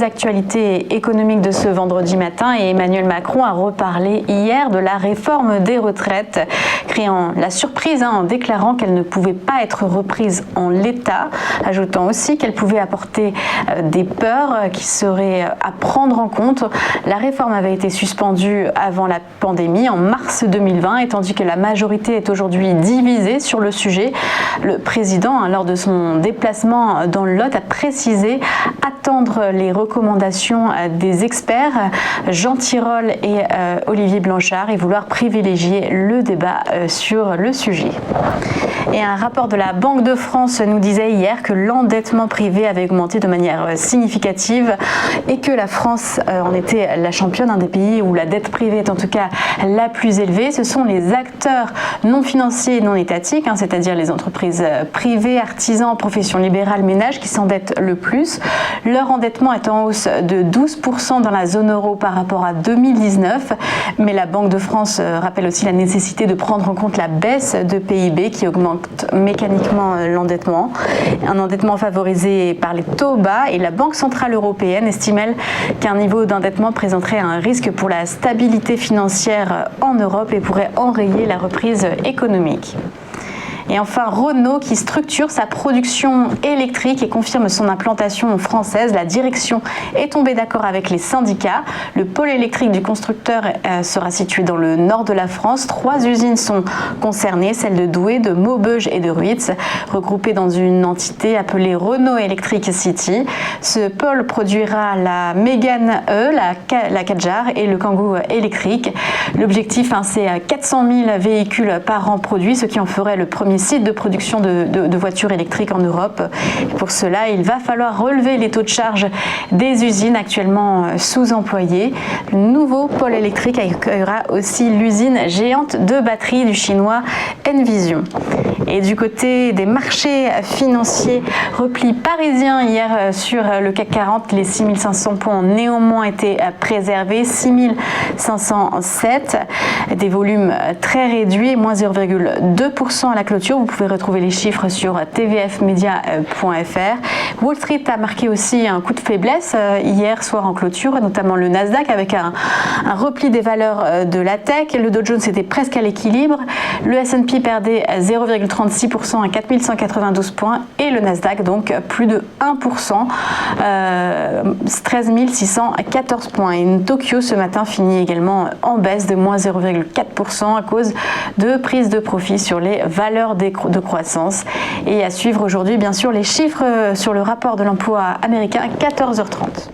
actualités économiques de ce vendredi matin et Emmanuel Macron a reparlé hier de la réforme des retraites, créant la surprise en déclarant qu'elle ne pouvait pas être reprise en l'état, ajoutant aussi qu'elle pouvait apporter des peurs qui seraient à prendre en compte. La réforme avait été suspendue avant la pandémie en mars 2020 et tandis que la majorité est aujourd'hui divisée sur le sujet, le président, lors de son déplacement dans le Lot, a précisé attendre les recommandations des experts Jean Tirole et Olivier Blanchard et vouloir privilégier le débat sur le sujet. Et un rapport de la Banque de France nous disait hier que l'endettement privé avait augmenté de manière significative et que la France en était la championne, un des pays où la dette privée est en tout cas la plus élevée. Ce sont les acteurs non financiers et non étatiques, c'est-à-dire les entreprises privées, artisans, professions libérales, ménages qui s'endettent le plus. Leur endettement est en hausse de 12% dans la zone euro par rapport à 2019. Mais la Banque de France rappelle aussi la nécessité de prendre en compte la baisse de PIB qui augmente mécaniquement l'endettement. Un endettement favorisé par les taux bas et la Banque Centrale Européenne estime qu'un niveau d'endettement présenterait un risque pour la stabilité financière en Europe et pourrait enrayer la reprise économique. Et enfin, Renault qui structure sa production électrique et confirme son implantation française. La direction est tombée d'accord avec les syndicats. Le pôle électrique du constructeur sera situé dans le nord de la France. 3 usines sont concernées, celles de Douai, de Maubeuge et de Ruitz, regroupées dans une entité appelée Renault Electric City. Ce pôle produira la Mégane E, la Kadjar et le Kangoo électrique. L'objectif, c'est 400 000 véhicules par an produits, ce qui en ferait le premier site de production de voitures électriques en Europe. Et pour cela, il va falloir relever les taux de charge des usines actuellement sous-employées. Le nouveau pôle électrique accueillera aussi l'usine géante de batteries du chinois Envision. Et du côté des marchés financiers, repli parisien hier sur le CAC 40, les 6500 points ont néanmoins été préservés, 6507, des volumes très réduits, moins 0,2% à la clôture. Vous pouvez retrouver les chiffres sur tvfmedia.fr. Wall Street a marqué aussi un coup de faiblesse hier soir en clôture, notamment le Nasdaq avec un repli des valeurs de la tech. Le Dow Jones était presque à l'équilibre. Le S&P perdait 0,36% à 4192 points et le Nasdaq donc plus de 1%, 13 614 points. Et Tokyo ce matin finit également en baisse de moins 0,4% à cause de prise de profit sur les valeurs de croissance. Et à suivre aujourd'hui bien sûr les chiffres sur le rapport de l'emploi américain à 14h30.